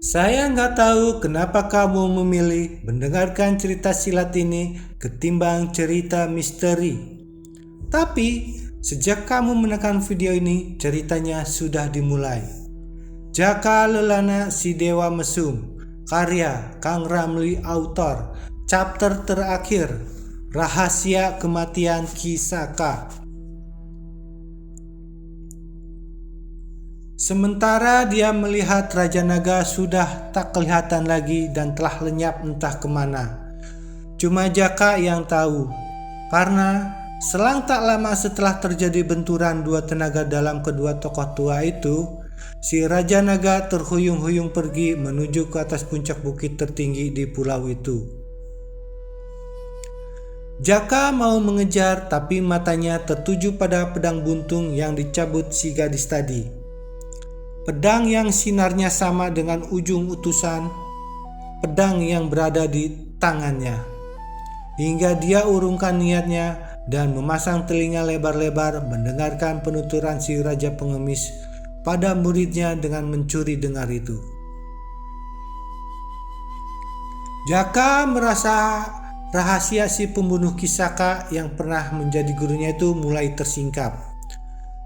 Saya nggak tahu kenapa kamu memilih mendengarkan cerita silat ini ketimbang cerita misteri. Tapi, sejak kamu menekan video ini, ceritanya sudah dimulai. Jaka Lelana Si Dewa Mesum, karya Kang Ramli autor, chapter terakhir, Rahasia Kematian Ki Saka. Sementara dia melihat Raja Naga sudah tak kelihatan lagi dan telah lenyap entah kemana. Cuma Jaka yang tahu, karena selang tak lama setelah terjadi benturan dua tenaga dalam kedua tokoh tua itu, si Raja Naga terhuyung-huyung pergi menuju ke atas puncak bukit tertinggi di pulau itu. Jaka mau mengejar, tapi matanya tertuju pada pedang buntung yang dicabut si gadis tadi. Pedang yang sinarnya sama dengan ujung utusan pedang yang berada di tangannya. Hingga dia urungkan niatnya dan memasang telinga lebar-lebar mendengarkan penuturan si Raja Pengemis pada muridnya dengan mencuri dengar itu. Jaka merasa rahasia si pembunuh Ki Saka yang pernah menjadi gurunya itu mulai tersingkap.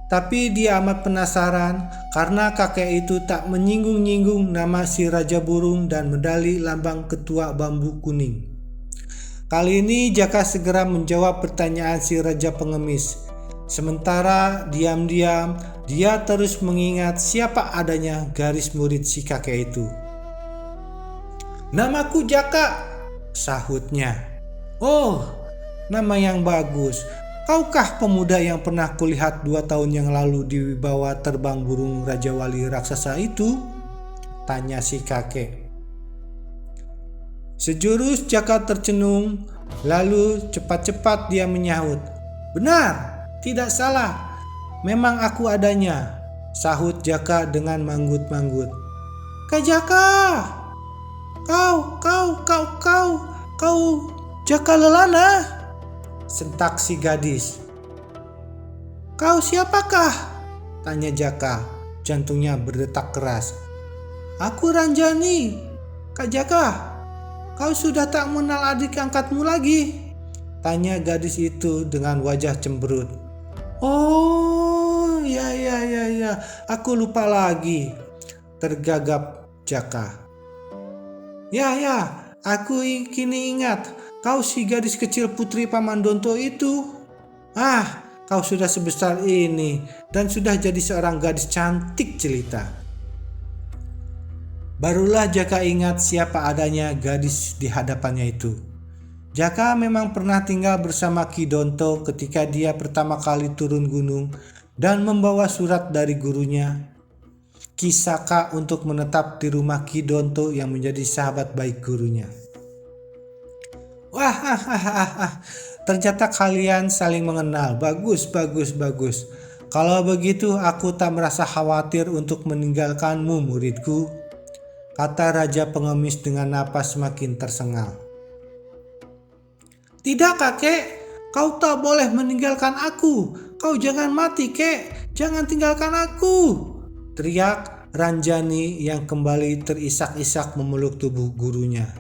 Tapi dia amat penasaran karena kakek itu tak menyinggung-nyinggung nama si Raja Burung dan medali lambang ketua bambu kuning. Kali ini Jaka segera menjawab pertanyaan si Raja Pengemis. Sementara diam-diam dia terus mengingat siapa adanya garis murid si kakek itu. "Namaku Jaka," sahutnya. "Oh, nama yang bagus. Kaukah pemuda yang pernah kulihat 2 tahun yang lalu di wibawa terbang burung Raja Wali raksasa itu?" tanya si kakek. Sejurus Jaka tercenung, lalu cepat-cepat dia menyahut. "Benar, tidak salah. Memang aku adanya," sahut Jaka dengan manggut-manggut. "Kak Jaka, kau Jaka Lelana?" sentak si gadis. "Kau siapakah?" tanya Jaka, jantungnya berdetak keras. "Aku Ranjani. Kak Jaka, kau sudah tak mengenal adik angkatmu lagi?" tanya gadis itu dengan wajah cemberut. "Oh, ya, aku lupa lagi," tergagap Jaka. Ya, aku kini ingat. Kau si gadis kecil putri Paman Donto itu. Kau sudah sebesar ini dan sudah jadi seorang gadis cantik jelita." Barulah Jaka ingat siapa adanya gadis di hadapannya itu. Jaka memang pernah tinggal bersama Ki Donto ketika dia pertama kali turun gunung dan membawa surat dari gurunya Ki Saka untuk menetap di rumah Ki Donto yang menjadi sahabat baik gurunya. "Wah, ternyata kalian saling mengenal. Bagus. Kalau begitu aku tak merasa khawatir untuk meninggalkanmu, muridku," kata Raja Pengemis dengan napas semakin tersengal. "Tidak, kakek. Kau tak boleh meninggalkan aku. Kau jangan mati, kek. Jangan tinggalkan aku," teriak Ranjani yang kembali terisak-isak memeluk tubuh gurunya.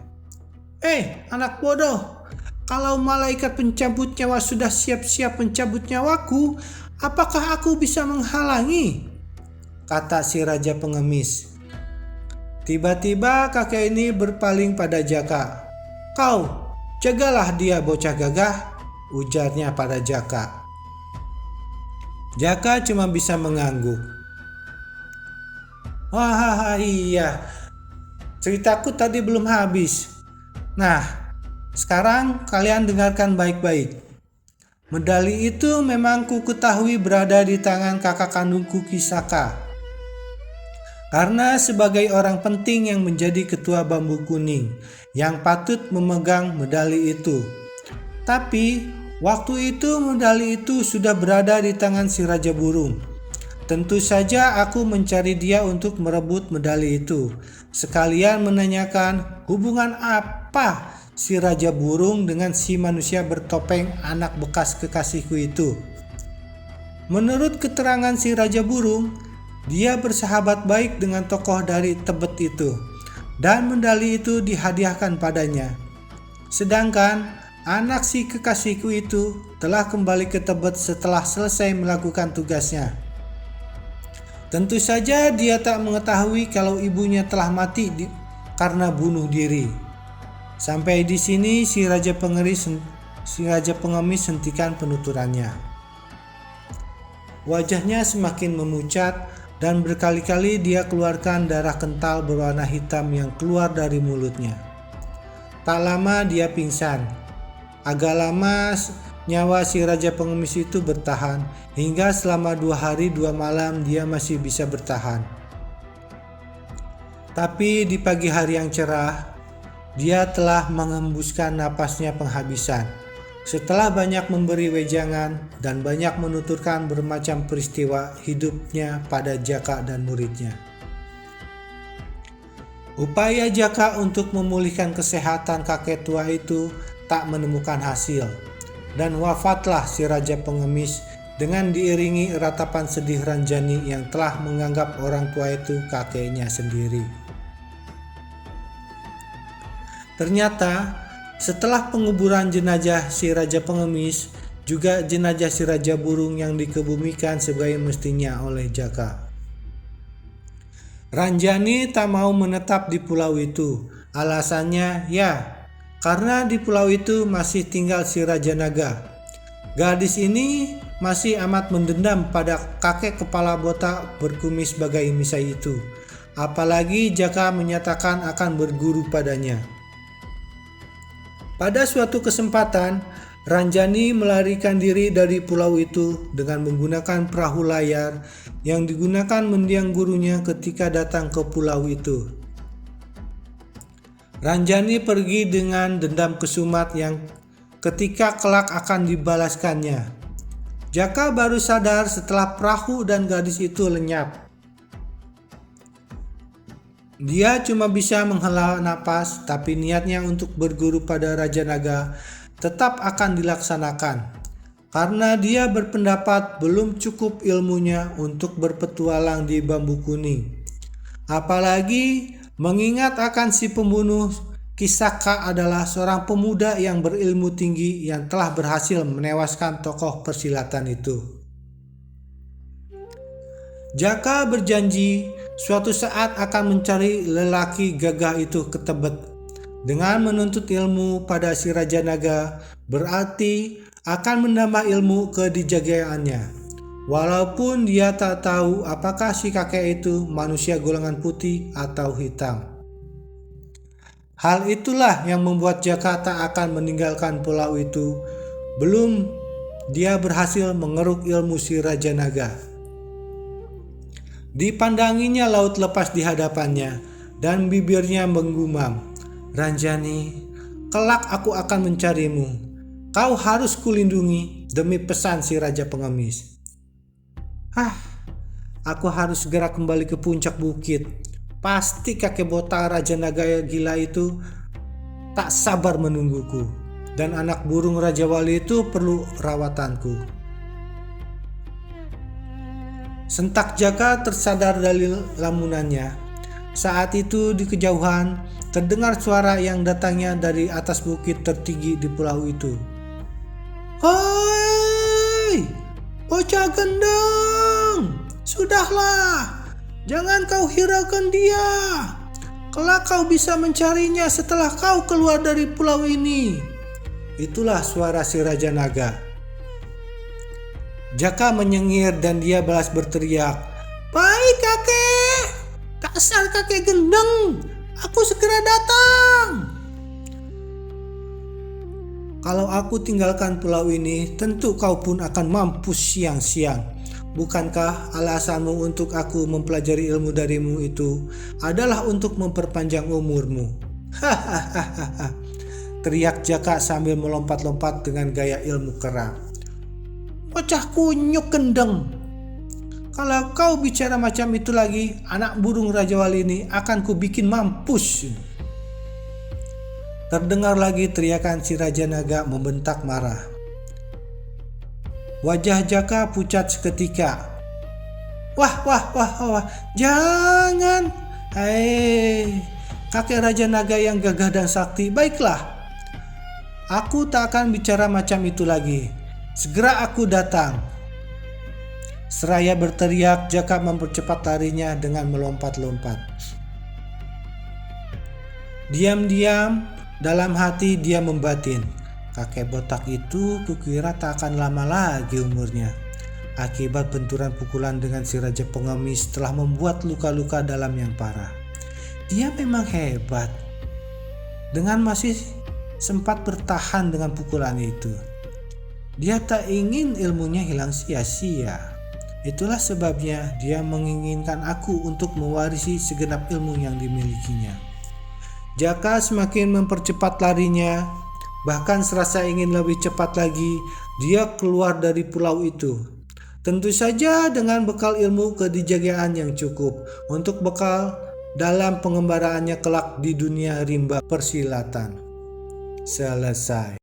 Anak bodoh, kalau malaikat pencabut nyawa sudah siap-siap mencabut nyawaku, apakah aku bisa menghalangi?" kata si Raja Pengemis. Tiba-tiba kakek ini berpaling pada Jaka. "Kau, jagalah dia bocah gagah," ujarnya pada Jaka. Jaka cuma bisa mengangguk. Iya, ceritaku tadi belum habis. Nah, sekarang kalian dengarkan baik-baik. Medali itu memang ku ketahui berada di tangan kakak kandungku Ki Saka. Karena sebagai orang penting yang menjadi ketua bambu kuning yang patut memegang medali itu. Tapi waktu itu medali itu sudah berada di tangan si Raja Burung. Tentu saja aku mencari dia untuk merebut medali itu. Sekalian menanyakan hubungan apa si Raja Burung dengan si manusia bertopeng anak bekas kekasihku itu. Menurut keterangan si Raja Burung, dia bersahabat baik dengan tokoh dari Tebet itu. dan medali itu dihadiahkan padanya. Sedangkan anak si kekasihku itu telah kembali ke Tebet setelah selesai melakukan tugasnya. Tentu saja dia tak mengetahui kalau ibunya telah mati karena bunuh diri. Sampai di sini si Raja Pengemis hentikan penuturannya. Wajahnya semakin memucat dan berkali-kali dia keluarkan darah kental berwarna hitam yang keluar dari mulutnya. Tak lama dia pingsan. Agak lama nyawa si Raja Pengemis itu bertahan, hingga selama 2 hari 2 malam dia masih bisa bertahan. Tapi di pagi hari yang cerah, dia telah mengembuskan napasnya penghabisan. Setelah banyak memberi wejangan dan banyak menuturkan bermacam peristiwa hidupnya pada Jaka dan muridnya. Upaya Jaka untuk memulihkan kesehatan kakek tua itu tak menemukan hasil, dan wafatlah si Raja Pengemis dengan diiringi ratapan sedih Ranjani yang telah menganggap orang tua itu kakeknya sendiri. Ternyata setelah penguburan jenazah si Raja Pengemis, juga jenazah si Raja Burung yang dikebumikan sebagai mestinya oleh Jaka. Ranjani tak mau menetap di pulau itu. Alasannya karena di pulau itu masih tinggal si Raja Naga. Gadis ini masih amat mendendam pada kakek kepala botak berkumis bagai misai itu. Apalagi Jaka menyatakan akan berguru padanya. Pada suatu kesempatan, Ranjani melarikan diri dari pulau itu dengan menggunakan perahu layar yang digunakan mendiang gurunya ketika datang ke pulau itu. Ranjani pergi dengan dendam kesumat yang ketika kelak akan dibalaskannya. Jaka baru sadar setelah perahu dan gadis itu lenyap. Dia cuma bisa menghela napas, tapi niatnya untuk berguru pada Raja Naga tetap akan dilaksanakan. Karena dia berpendapat belum cukup ilmunya untuk berpetualang di Bambu Kuning. Apalagi mengingat akan si pembunuh Kisaka adalah seorang pemuda yang berilmu tinggi yang telah berhasil menewaskan tokoh persilatan itu. Jaka berjanji suatu saat akan mencari lelaki gagah itu ke Tebet. Dengan menuntut ilmu pada si Raja Naga berarti akan menambah ilmu kedijagaannya. Walaupun dia tak tahu apakah si kakek itu manusia golongan putih atau hitam. Hal itulah yang membuat Jaka tak akan meninggalkan pulau itu belum dia berhasil mengeruk ilmu si Raja Naga. Dipandanginya laut lepas di hadapannya dan bibirnya menggumam, "Ranjani, kelak aku akan mencarimu. Kau harus kulindungi demi pesan si Raja Pengemis." Aku harus segera kembali ke puncak bukit. Pasti kakek botak Raja Naga gila itu tak sabar menungguku, dan anak burung Raja Wali itu perlu rawatanku. Sentak Jaka tersadar dari lamunannya. Saat itu di kejauhan terdengar suara yang datangnya dari atas bukit tertinggi di pulau itu. "Hei, bocah gendeng, sudahlah, jangan kau hiraukan dia. Kelak kau bisa mencarinya setelah kau keluar dari pulau ini." Itulah suara si Raja Naga. Jaka menyengir dan dia balas berteriak, "Baik kakek, dasar kakek gendeng, aku segera datang." "Kalau aku tinggalkan pulau ini, tentu kau pun akan mampus siang-siang. Bukankah alasanmu untuk aku mempelajari ilmu darimu itu adalah untuk memperpanjang umurmu?" "Hahaha," teriak Jaka sambil melompat-lompat dengan gaya ilmu kera. "Bocah kunyuk gendeng, kalau kau bicara macam itu lagi, anak burung Raja Wali ini akan kubikin mampus." Terdengar lagi teriakan si Raja Naga membentak marah. Wajah Jaka pucat seketika. Wah, jangan. kakek Raja Naga yang gagah dan sakti. Baiklah, aku tak akan bicara macam itu lagi. Segera aku datang. Seraya berteriak, Jaka mempercepat larinya dengan melompat-lompat. Diam-diam dalam hati dia membatin, kakek botak itu kukira tak akan lama lagi umurnya. Akibat benturan pukulan dengan si Raja Pengemis telah membuat luka-luka dalam yang parah. Dia memang hebat. Dengan masih sempat bertahan dengan pukulan itu. Dia tak ingin ilmunya hilang sia-sia. Itulah sebabnya dia menginginkan aku untuk mewarisi segenap ilmu yang dimilikinya. Jaka semakin mempercepat larinya. Bahkan serasa ingin lebih cepat lagi, dia keluar dari pulau itu. Tentu saja dengan bekal ilmu kedijagaan yang cukup untuk bekal dalam pengembaraannya kelak di dunia rimba persilatan. Selesai.